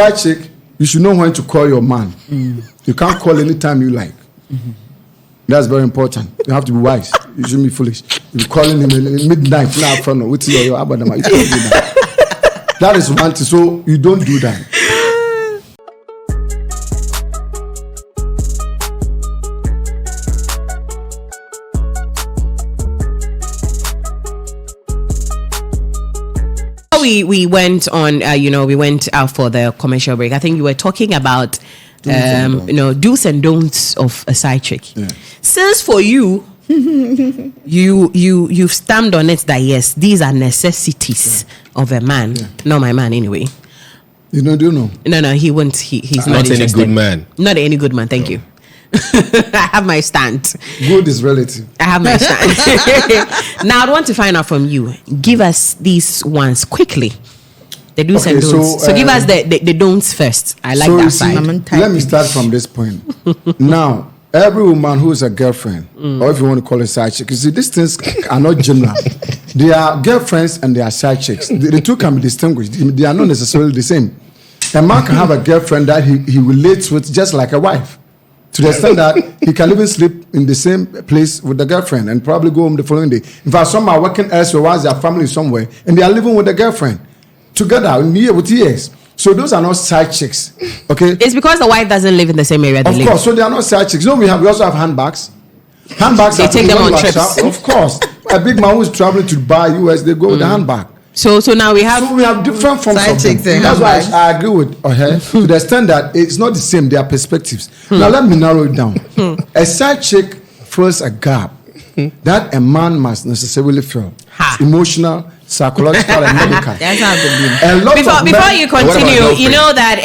Side chick, you should know when to call your man. You can't call anytime you like. That's very important. You have to be wise. You shouldn't be foolish. You're calling him in midnight. You can't do that. That is one thing. So you don't do that. We went on, we went out for the commercial break. I think you were talking about, do's and don'ts of a side chick. Yeah. Since for you, you've stamped on it that yes, these are necessities of a man. Yeah. Not my man anyway. Do you know? No, he won't. He's not any good man. Not any good man. Thank you. I have my stand. Good is relative. I have my stand. Now I want to find out from you. Give us these ones quickly. The do's and don'ts. So give us the don'ts first. I like that side. Let me start from this point. Now, every woman who is a girlfriend, or if you want to call it side chick, you see, these things are not general. They are girlfriends and they are side chicks. The two can be distinguished. They are not necessarily the same. A man can have a girlfriend that he relates with just like a wife. To the extent that he can even sleep in the same place with the girlfriend and probably go home the following day. In fact, some are working elsewhere while their family is somewhere and they are living with the girlfriend together with years. So those are not side chicks. Okay? It's because the wife doesn't live in the same area they live. Of course, so they are not side chicks. We also have handbags. Handbags they take them on trips. Of course. A big man who is traveling to Dubai, US, they go with the handbag. So now we have different forms of them. That's why I agree with her to the extent that it's not the same, their perspectives. Now let me narrow it down. A side chick fills a gap that a man must necessarily fill. Emotional, psychological, and medical. That's how it before you continue, you know that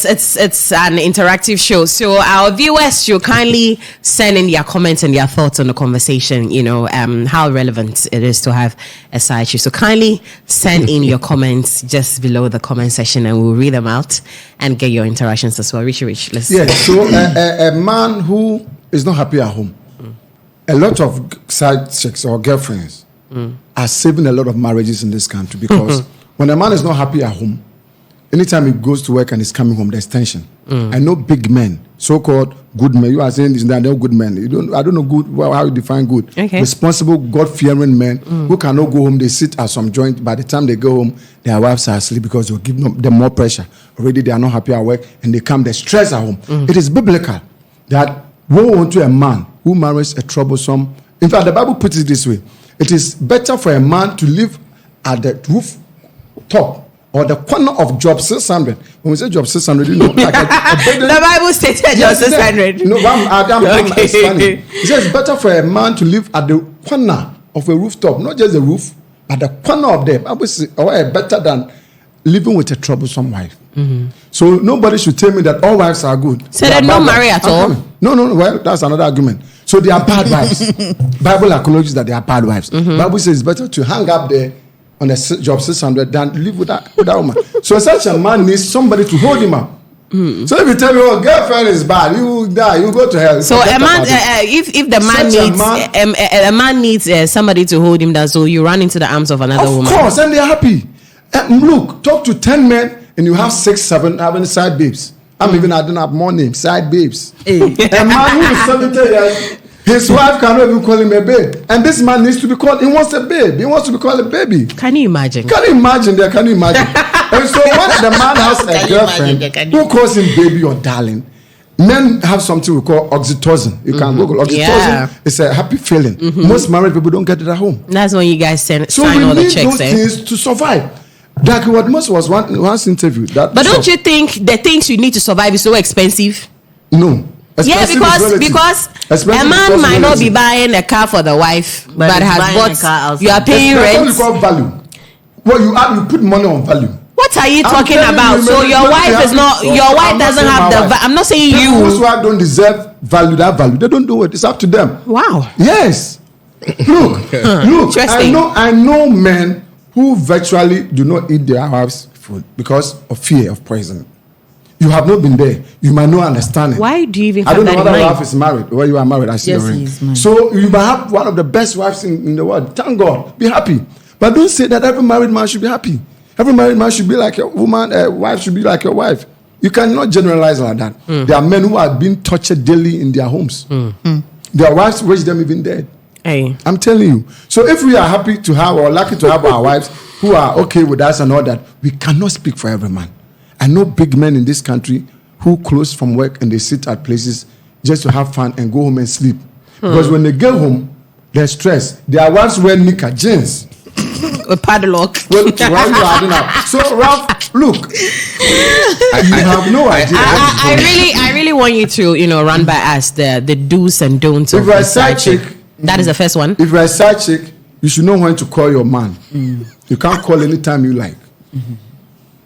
it's an interactive show. So our viewers should kindly send in their comments and their thoughts on the conversation, how relevant it is to have a side chick. So kindly send in your comments just below the comment section and we'll read them out and get your interactions as well. Rich, let's so a man who is not happy at home, a lot of side chicks or girlfriends are saving a lot of marriages in this country because when a man is not happy at home, anytime he goes to work and he's coming home, there's tension. I know big men, so-called good men. You are saying this, they're good men. I don't know good. How you define good? Okay. Responsible, God-fearing men who cannot go home. They sit at some joint. By the time they go home, their wives are asleep because they'll give them more pressure. Already they are not happy at work and they come, they stress at home. It is biblical that woe unto a man who marries a troublesome. In fact, the Bible puts it this way. It is better for a man to live at the roof top or the corner of Job 600. When we say Job 600, like the Bible stated Job 600. I'm explaining. It says it's better for a man to live at the corner of a rooftop, not just the roof, but the corner of them. I would say, better than living with a troublesome wife. So nobody should tell me that all wives are good. So they don't marry at all? No. Well, that's another argument. So they are bad wives. Bible acknowledges that they are bad wives. Bible says it's better to hang up there on a Job 600 than live with that woman. So such a man needs somebody to hold him up. So if you tell me, girlfriend is bad, you die, you go to hell. So a man, if the man needs a man needs somebody to hold him down, so you run into the arms of another woman. Of course, and they are happy. Look, talk to 10 men and you have 6, 7 having side babes. I don't have more names, side babes. A man who is 70 years, his wife cannot even call him a babe. And this man needs to be called, he wants a babe. He wants to be called a baby. Can you imagine? Can you imagine? And so when the man has a girlfriend who calls him baby or darling, men have something we call oxytocin. You can Google oxytocin. Yeah. It's a happy feeling. Most married people don't get it at home. That's when you guys sign all the checks. So we need those things to survive. Like what most was once interviewed. But don't you think the things you need to survive is so expensive? No. Because a man might not be buying a car for the wife, but has bought. You are paying rent. That's what you call value. Well, you put money on value. What are you talking about? So your wife is not. Your wife doesn't have the. I'm not saying you. Those who don't deserve value, that value, they don't do it. It's up to them. Wow. Yes. Look. I know men who virtually do not eat their wife's food because of fear of poison. You have not been there. You might not understand it. Why do you even have that in mind? I don't know whether wife is married. Well, you are married. I see your ring. So you might have one of the best wives in the world. Thank God. Be happy. But don't say that every married man should be happy. Every married man should be like a woman. A wife should be like your wife. You cannot generalize like that. There are men who are being tortured daily in their homes. Their wives raise them even dead. Hey. I'm telling you. So if we are happy to have or lucky to have our wives who are okay with us and all that, we cannot speak for every man. I know big men in this country who close from work and they sit at places just to have fun and go home and sleep. Because when they get home, they're stressed. Their wives wear knicker jeans. A padlock. Well, why you adding up? So Ralph, look, you have no idea. I really want you to, run by us the do's and don'ts of a side chick. That is the first one. If you're a side chick, you should know when to call your man. You can't call anytime you like.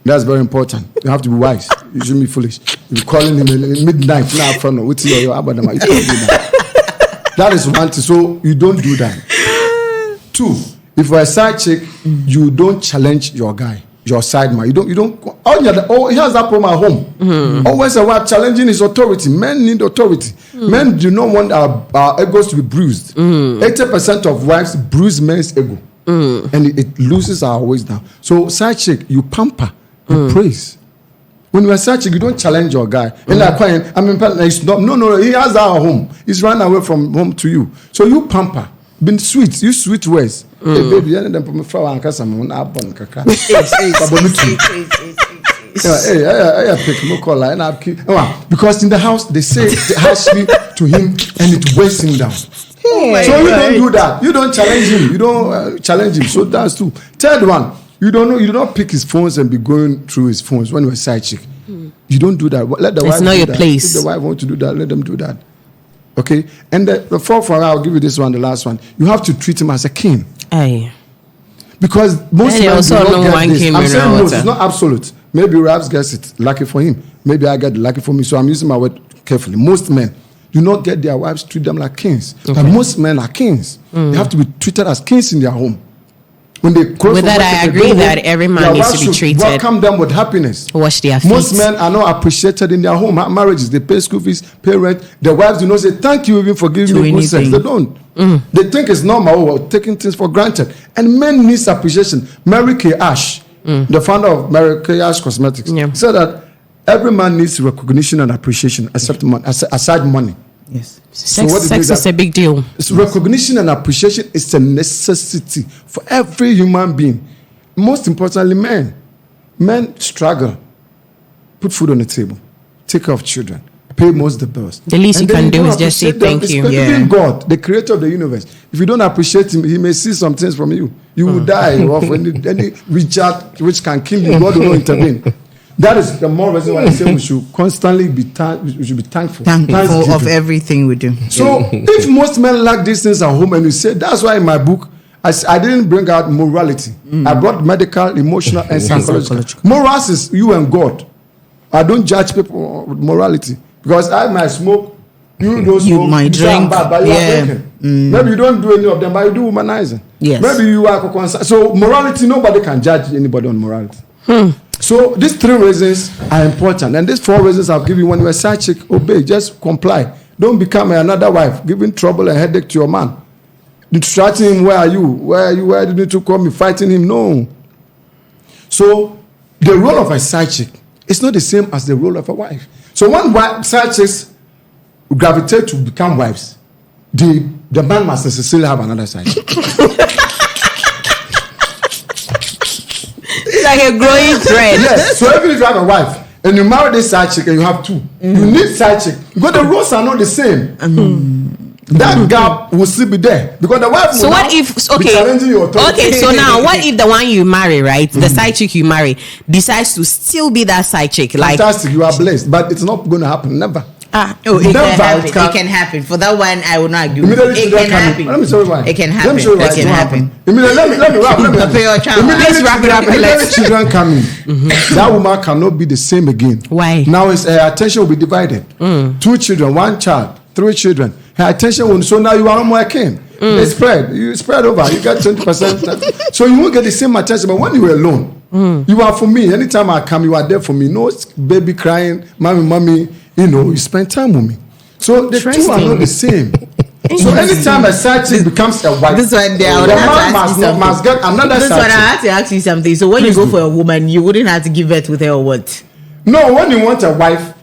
That's very important. You have to be wise. You shouldn't be foolish. You're calling him in midnight. You can't do that. That is one thing. So you don't do that. 2, if you're a side chick, you don't challenge your guy, your side man. You don't. He has that problem at home. Always a wife challenging his authority. Men need authority. Men do not want our egos to be bruised. 80% of wives bruise men's ego, and it loses our ways down. So side chick, you pamper, you praise. When you are side chick, you don't challenge your guy. And like quiet, it's not. No. He has our home. He's run away from home to you. So you pamper. Been sweet, use sweet words. Hey baby, you them put me flower and cast some abon kaka. Hey, pick no call line up. Because in the house they say the house speak to him and it weighs him down. So you don't do that. You don't challenge him. You don't challenge him. So that's 2. Third one, you do not pick his phones and be going through his phones when you're a side chick. You don't do that. Let the wife. It's not your place. If the wife wants to do that, let them do that. Okay, and the fourth one, I'll give you this one, the last one. You have to treat him as a king. Aye. Because most men also do not get one this. king. I'm saying most. It's not absolute. Maybe Raps gets it. Lucky for him. Maybe I get lucky for me. So I'm using my word carefully. Most men do not get their wives treat them like kings. Okay. But most men are kings. They have to be treated as kings in their home. When they close with that, I agree that every man needs to be treated. Welcome them with happiness. Wash their feet. Most men are not appreciated in their home marriages. They pay school fees, pay rent. The wives do not say thank you even for giving me good sex. They don't. They think it's normal or taking things for granted. And men need appreciation. Mary Kay Ash, the founder of Mary Kay Ash Cosmetics, said that every man needs recognition and appreciation, except money, aside money. Yes. Sex is a big deal. It's recognition and appreciation is a necessity for every human being. Most importantly, men. Men struggle. Put food on the table. Take care of children. Pay most of the bills. The least you can do is just say thank you. Even God, the creator of the universe. If you don't appreciate him, he may see some things from you. You will die of any recharge which can kill you. God will not intervene. That is the more reason why I say we should constantly be thankful of everything we do. So if most men lack these things at home, and you say that's why in my book I didn't bring out morality. I brought medical, emotional, and psychological. Morals is you and God. I don't judge people with morality because I might smoke. You don't smoke. You might drink. But you are drinking. Maybe you don't do any of them, but you do womanizing. Yes. Maybe you are concerned. So morality, nobody can judge anybody on morality. So these 3 reasons are important, and these 4 reasons I've given you. When you're a side chick, obey, just comply. Don't become another wife, giving trouble and headache to your man. Distracting him, where are you? Where did you call me? Fighting him? No. So the role of a side chick is not the same as the role of a wife. So when side chicks gravitate to become wives, the man must necessarily have another side chick. It's like a growing thread. Yes. So even if you have a wife and you marry this side chick and you have 2, you need side chick because the roles are not the same. That gap will still be there because the wife will be challenging your authority. Okay, so now what if the one you marry, right, the side chick you marry, decides to still be that side chick? Like, fantastic, you are blessed, but it's not going to happen. Never. It can happen. For that one, I will not agree. It can happen. Let me show you why. It can happen. It can happen. Let me wrap. Let's wrap it up. Immediately children coming, that woman cannot be the same again. Why? Now his attention will be divided. 2 children, 1 child, 3 children. Her attention will. So now you are no more a king. They spread. You spread over. You get 20%. So you won't get the same attention. But when you are alone, you are for me. Anytime I come, you are there for me. No baby crying, mommy. You spend time with me. So the 2 are not the same. So anytime a side chick becomes a wife, this one there, the man must get another this side one, chick. I have to ask you something. So when you go for a woman, you wouldn't have to give birth with her or what? No, when you want a wife,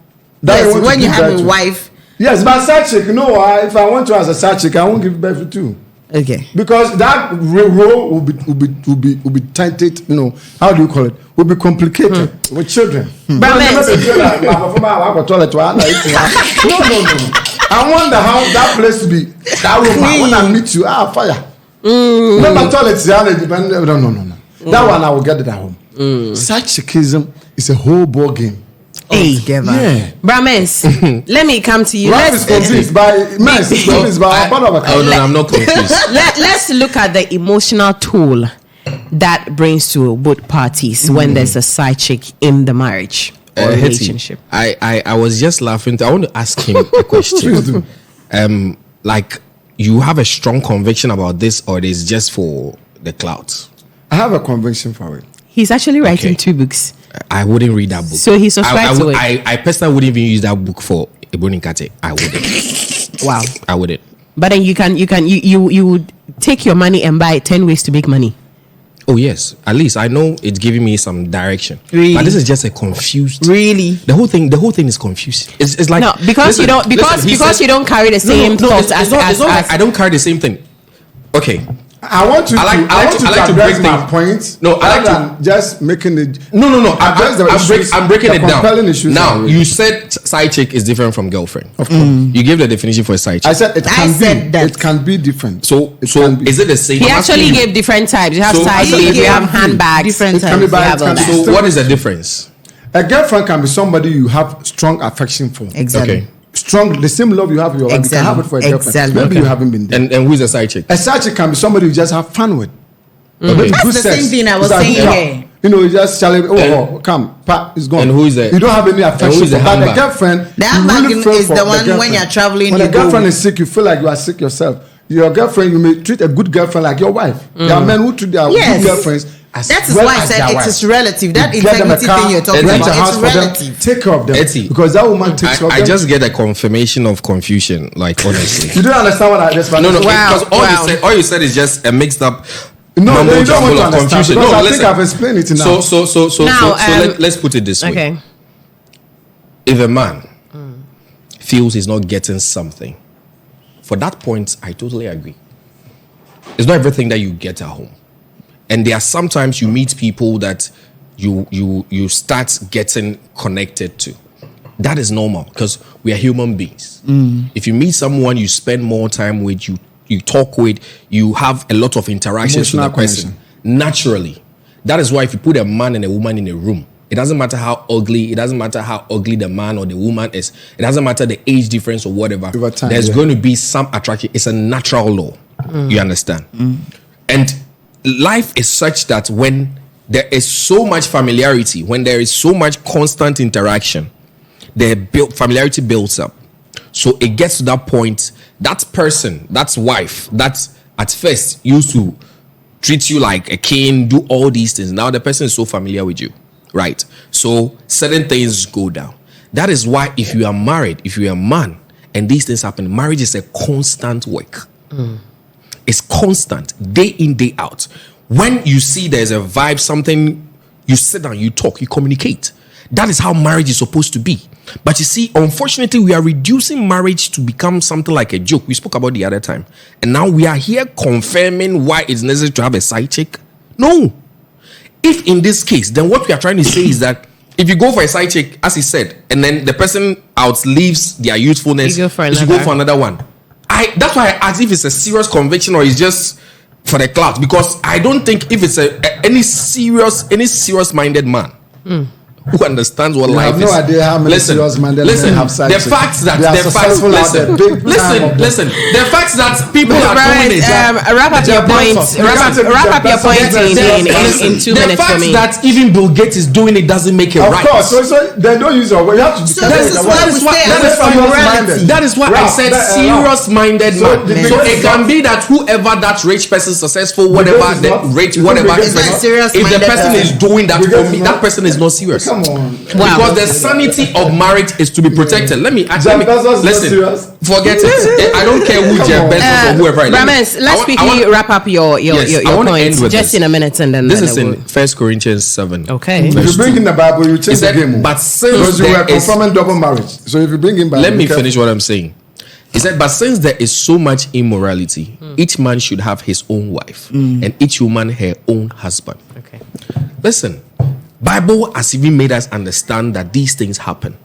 yes, when you have a wife. Yes, but side chick, if I want to as a side chick, I won't give birth to. Okay. Because that role will be tainted, how do you call it? Will be complicated with children. No. I want the house, that place to be that room. When I meet you, fire. Remember toilets, no. That one I will get it at home. Side chickism is a whole ball game. Hey, yeah. Bramens, let me come to you. Let's confused by I'm not confused. Let's look at the emotional toll that brings to both parties when there's a side chick in the marriage or relationship. I was just laughing. I want to ask him a question. Like, you have a strong conviction about this, or it is just for the clout? I have a conviction for it. He's actually writing 2 books. I wouldn't read that book. So he subscribed to it. I personally wouldn't even use that book for Ebony Nkate. I wouldn't. Wow. I wouldn't. But then you would take your money and buy 10 ways to make money. Oh yes, at least I know it's giving me some direction. Really? But this is just a confused. Really? The whole thing is confusing. It's like no, because you don't don't carry the same thoughts as I don't carry the same thing. Okay. I want to break my point. No, I like to just making it. No. I'm breaking it down. Now, you said side chick is different from girlfriend. Of course. You gave the definition for a side chick. I said it can be different. So is it the same? He actually gave different types. You have side chick, you have handbags, different types. So what is the difference? A girlfriend can be somebody you have strong affection for. Exactly. Okay. Strong, the same love you have for your wife, you can have it for a girlfriend. Exactly. Maybe you haven't been there. And who is a side chick? A side chick can be somebody you just have fun with. That's the same thing I was saying here. You just come, it's gone. And who is that? You don't have any affection for that. The girlfriend, the handbag is the one when you're traveling. When a girlfriend is sick, you feel like you are sick yourself. Your girlfriend, you may treat a good girlfriend like your wife. There are men who treat their good girlfriends. That is why I said it is relative. That integrity thing you're talking about, it's relative. Take care of them. Because that woman takes care of them. I just get a confirmation of confusion, like honestly. You don't understand what I just found. No, because all you said is just a mixed up mumbo jumble of confusion. No, I think I've explained it now. So let's put it this way. Okay. If a man feels he's not getting something, for that point, I totally agree. It's not everything that you get at home. And there are sometimes you meet people that you start getting connected to. That is normal because we are human beings. If you meet someone you spend more time with, you talk with, you have a lot of interactions with the person. Naturally. That is why if you put a man and a woman in a room, it doesn't matter how ugly the man or the woman is. It doesn't matter the age difference or whatever. There's going to be some attraction. It's a natural law. You understand? And life is such that when there is so much familiarity, when there is so much constant interaction, familiarity builds up. So it gets to that point, that person, that wife, that at first used to treat you like a king, do all these things. Now the person is so familiar with you, right? So certain things go down. That is why if you are married, if you are a man, and these things happen, marriage is a constant work. It's constant, day in, day out. When you see there's a vibe, something, you sit down, you talk, you communicate. That is how marriage is supposed to be. But you see, unfortunately, we are reducing marriage to become something like a joke. We spoke about the other time. And now we are here confirming why it's necessary to have a side chick. No. If in this case, then what we are trying to say is that if you go for a side chick, as he said, and then the person outlives their usefulness, you go for another one. That's why I asked if it's a serious conviction or it's just for the clout, because I don't think if it's any serious-minded man who understands what life is. I have no idea how many serious-minded men have side chicks. The facts that people are coming in. Wrap up your points. Wrap up your points in 2 minutes for me. The fact that even Bill Gates is doing it doesn't make it right. Of course. So they don't use your word. You have to. That is why I said serious-minded man. So it can be that whoever that rich person, successful, whatever, if the person is doing that for me, that person is not serious. Come on. Wow. Because the sanity of marriage is to be protected. Let me listen. Forget it. I don't care who Jeff Bezos or whoever. Ramens, let's quickly wrap up your points just in a minute, and then this is in 1 Corinthians 7. Okay. If you bring in the Bible, you change the game. But since you were confirming double marriage, so if you bring in Bible, let me finish what I'm saying. He said, but since there is so much immorality, each man should have his own wife, and each woman her own husband. Okay. Listen, Bible has even made us understand that these things happen,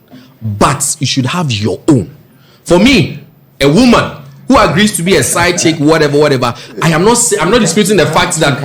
but you should have your own. For me, a woman who agrees to be a side chick, whatever, I am not disputing the fact that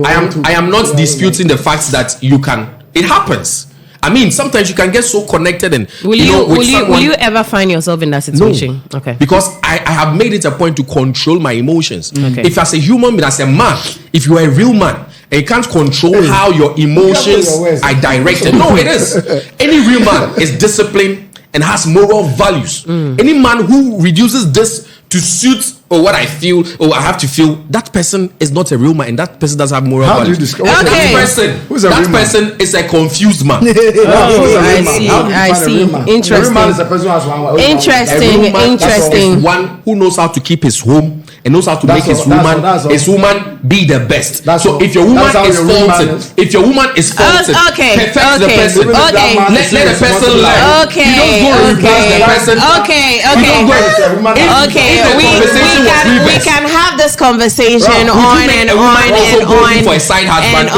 I am not disputing the fact that you can. It happens. I mean, sometimes you can get so connected and will you ever find yourself in that situation? No. Okay. Because I have made it a point to control my emotions. Okay. If as a human being, as a man, if you are a real man and you can't control how your emotions are directed. No, it is. Any real man is disciplined and has moral values. Any man who reduces this to suit what I feel or I have to feel, that person is not a real man, and that person doesn't have moral values. How do you describe that person is a confused man. I see. Interesting. Interesting. One who knows how to keep his home and knows how to make his woman be the best. So if your woman is faulted, perfect the person. Let the person learn. You don't go and reverse the person. We can have this conversation on and on for a side husband.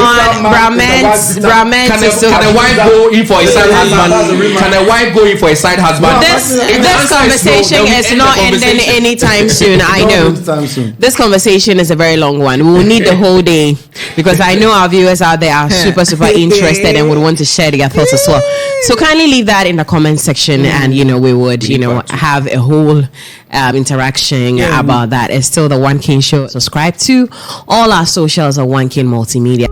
Brahman. Can a wife go in for a side husband? Can a wife go in for a side husband? This conversation is not ending anytime soon. I know. This conversation is a very long one. We will need the whole day because I know our viewers out there are super interested and would want to share their thoughts as well. So kindly leave that in the comment section, and we would have a whole interaction about that. It's still the One King Show. Subscribe to all our socials at One King Multimedia.